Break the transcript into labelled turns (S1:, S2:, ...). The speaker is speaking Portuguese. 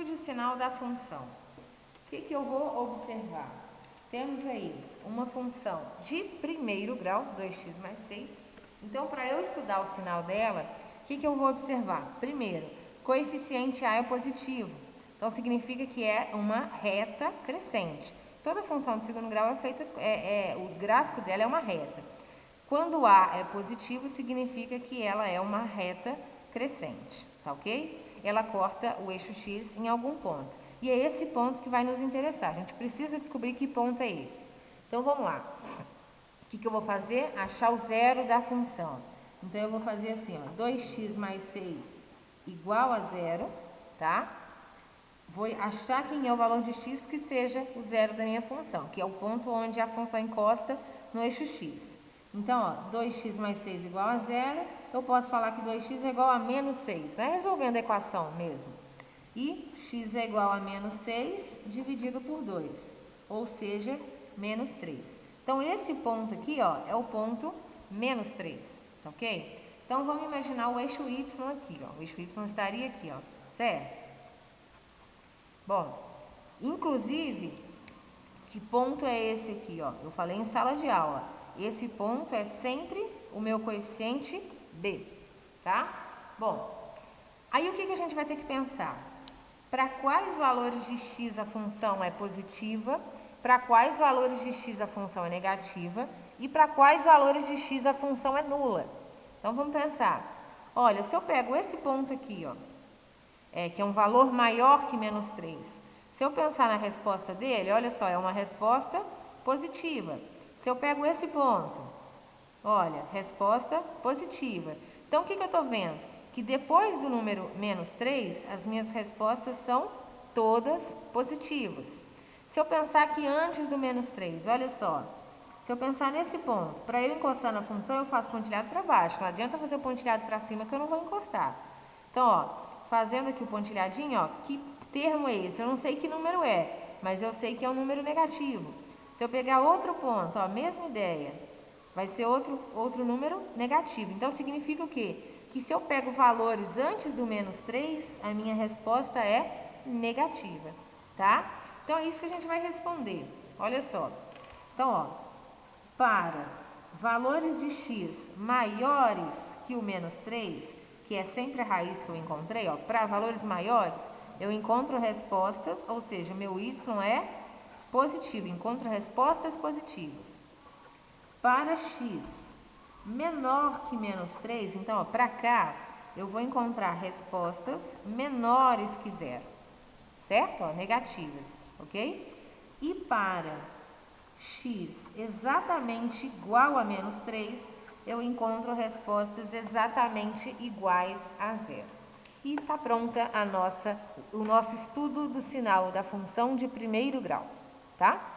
S1: de sinal da função. O que eu vou observar? Temos aí uma função de primeiro grau, 2x mais 6. Então, para eu estudar o sinal dela, o que eu vou observar? Primeiro, coeficiente A é positivo. Então, significa que é uma reta crescente. Toda função de segundo grau é feita, o gráfico dela é uma reta. Quando A é positivo, significa que ela é uma reta crescente, tá ok? Ela corta o eixo X em algum ponto. E é esse ponto que vai nos interessar. A gente precisa descobrir que ponto é esse. Então, vamos lá. O que eu vou fazer? Achar o zero da função. Então, eu vou fazer assim, ó, 2x mais 6 igual a zero, tá? Vou achar quem é o valor de x que seja o zero da minha função, que é o ponto onde a função encosta no eixo x. Então, ó, 2x mais 6 igual a zero, eu posso falar que 2x é igual a menos 6, né? Resolvendo a equação mesmo. E x é igual a menos 6 dividido por 2, ou seja, menos 3. Então, esse ponto aqui, ó, é o ponto menos 3, ok? Então, vamos imaginar o eixo y aqui, ó. O eixo y estaria aqui, ó, certo? Bom, inclusive, que ponto é esse aqui, ó? Eu falei em sala de aula. Esse ponto é sempre o meu coeficiente b, tá? Bom, aí o que a gente vai ter que pensar? Para quais valores de x a função é positiva, para quais valores de x a função é negativa e para quais valores de x a função é nula. Então, vamos pensar. Olha, se eu pego esse ponto aqui, ó, que é um valor maior que menos 3. Se eu pensar na resposta dele, olha só, é uma resposta positiva. Se eu pego esse ponto, olha, resposta positiva. Então, o que eu estou vendo? Que depois do número menos 3, as minhas respostas são todas positivas. Se eu pensar aqui antes do menos 3, olha só. Se eu pensar nesse ponto, para eu encostar na função, eu faço pontilhado para baixo. Não adianta fazer o pontilhado para cima que eu não vou encostar. Então, ó, fazendo aqui o pontilhadinho, ó, que termo é esse? Eu não sei que número é, mas eu sei que é um número negativo. Se eu pegar outro ponto, ó, mesma ideia, vai ser outro número negativo. Então, significa o quê? Que se eu pego valores antes do menos 3, a minha resposta é negativa, tá? Então, é isso que a gente vai responder. Olha só. Então, ó, para valores de x maiores que o menos 3, que é sempre a raiz que eu encontrei, ó, para valores maiores, eu encontro respostas, ou seja, meu y é positivo, encontro respostas positivas. Para x menor que menos 3, então, para cá, eu vou encontrar respostas menores que zero, certo? Ó, negativas, ok? E para x exatamente igual a menos 3, eu encontro respostas exatamente iguais a zero. E está pronta o nosso estudo do sinal da função de primeiro grau, tá?